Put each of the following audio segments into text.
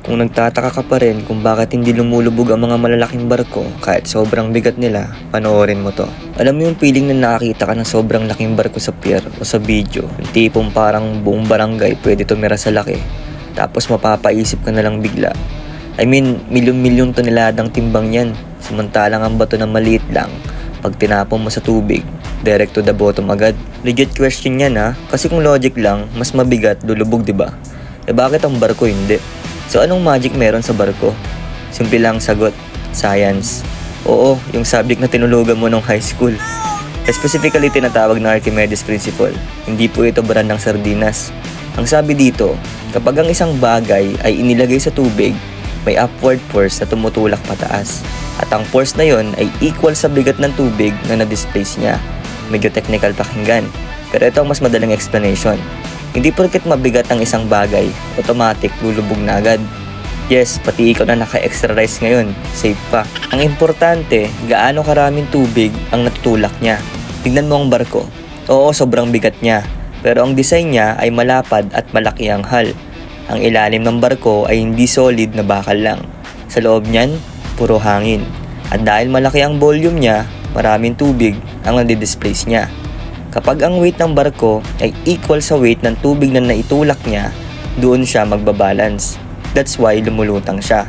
Kung nagtataka ka pa rin kung bakit hindi lumulubog ang mga malalaking barko kahit sobrang bigat nila, panoorin mo to. Alam mo yung feeling na nakakita ka ng sobrang laking barko sa pier o sa video, yung tipong parang buong barangay pwede tumira sa laki, tapos mapapaisip ka na lang bigla. I mean, milyon-milyon toneladang timbang yan, samantalang ang bato na maliit lang, pag tinapon mo sa tubig, direct to the bottom agad. Legit question yan ha, kasi kung logic lang, mas mabigat lulubog, diba? Bakit ang barko hindi? So anong magic meron sa barko? Simple lang sagot, science. Oo, yung subject na tinulugan mo nung high school. Specifically tinatawag na Archimedes Principle. Hindi po ito brand ng sardinas. Ang sabi dito, kapag ang isang bagay ay inilagay sa tubig, may upward force na tumutulak pataas. At ang force na yon ay equal sa bigat ng tubig na na-displace niya. Medyo technical pakinggan, pero ito ang mas madaling explanation. Hindi porket mabigat ang isang bagay, automatic lulubog na agad. Yes, pati ikaw na naka-extra rice ngayon, safe pa. Ang importante, gaano karaming tubig ang natutulak niya. Tignan mo ang barko. Oo, sobrang bigat niya, pero ang design niya ay malapad at malaki ang hull. Ang ilalim ng barko ay hindi solid na bakal lang. Sa loob niyan, puro hangin. At dahil malaki ang volume niya, maraming tubig ang nadi-displace niya. Kapag ang weight ng barko ay equal sa weight ng tubig na naitulak niya, doon siya magbabalance. That's why lumulutang siya.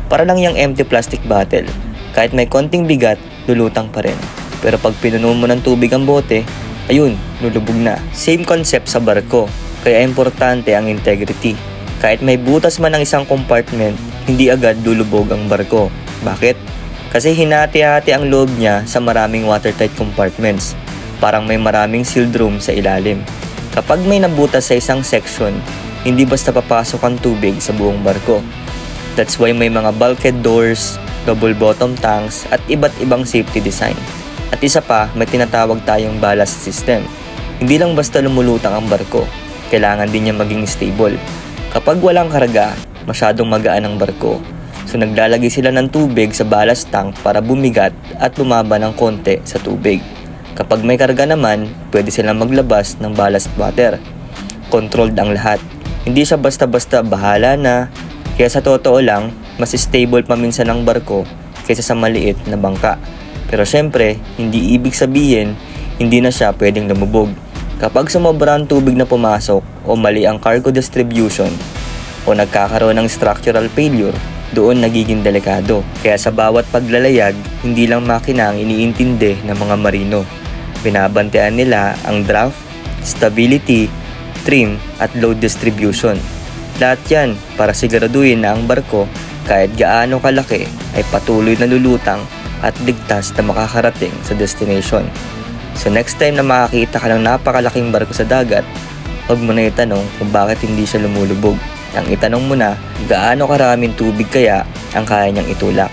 Para lang yung empty plastic bottle, kahit may konting bigat, lulutang pa rin. Pero pag pinuno mo ng tubig ang bote, ayun, lulubog na. Same concept sa barko, kaya importante ang integrity. Kahit may butas man ang isang compartment, hindi agad lulubog ang barko. Bakit? Kasi hinati-hati ang loob niya sa maraming watertight compartments. Parang may maraming sealed room sa ilalim. Kapag may nabutas sa isang section, hindi basta papasok ang tubig sa buong barko. That's why may mga bulkhead doors, double bottom tanks, at iba't ibang safety design. At isa pa, may tinatawag tayong ballast system. Hindi lang basta lumulutang ang barko, kailangan din niya maging stable. Kapag walang karga, masyadong magaan ang barko. So naglalagay sila ng tubig sa ballast tank para bumigat at bumaba ng konti sa tubig. Kapag may karga naman, pwede silang maglabas ng ballast water. Controlled ang lahat. Hindi siya basta-basta bahala na. Kaya sa totoo lang, mas stable pa minsan ang barko kaysa sa maliit na bangka. Pero syempre, hindi ibig sabihin, hindi na siya pwedeng lumubog. Kapag sumobra ang tubig na pumasok o mali ang cargo distribution o nagkakaroon ng structural failure, doon nagiging delikado. Kaya sa bawat paglalayag, hindi lang makina ang iniintindi ng mga marino. Binabantayan nila ang draft, stability, trim at load distribution. Lahat yan para siguraduhin na ang barko kahit gaano kalaki ay patuloy na lulutang at ligtas na makakarating sa destination. So next time na makakita ka ng napakalaking barko sa dagat, huwag mo na itanong kung bakit hindi siya lumulubog. Ang itanong mo na gaano karaming tubig kaya ang kaya niyang itulak.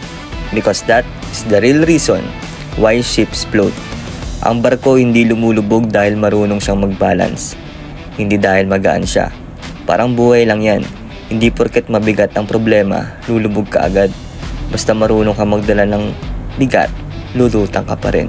Because that is the real reason why ships float. Ang barko hindi lumulubog dahil marunong siyang mag-balance. Hindi dahil magaan siya. Parang buhay lang yan. Hindi porket mabigat ang problema, lulubog ka agad. Basta marunong ka magdala ng bigat, lulutang ka pa rin.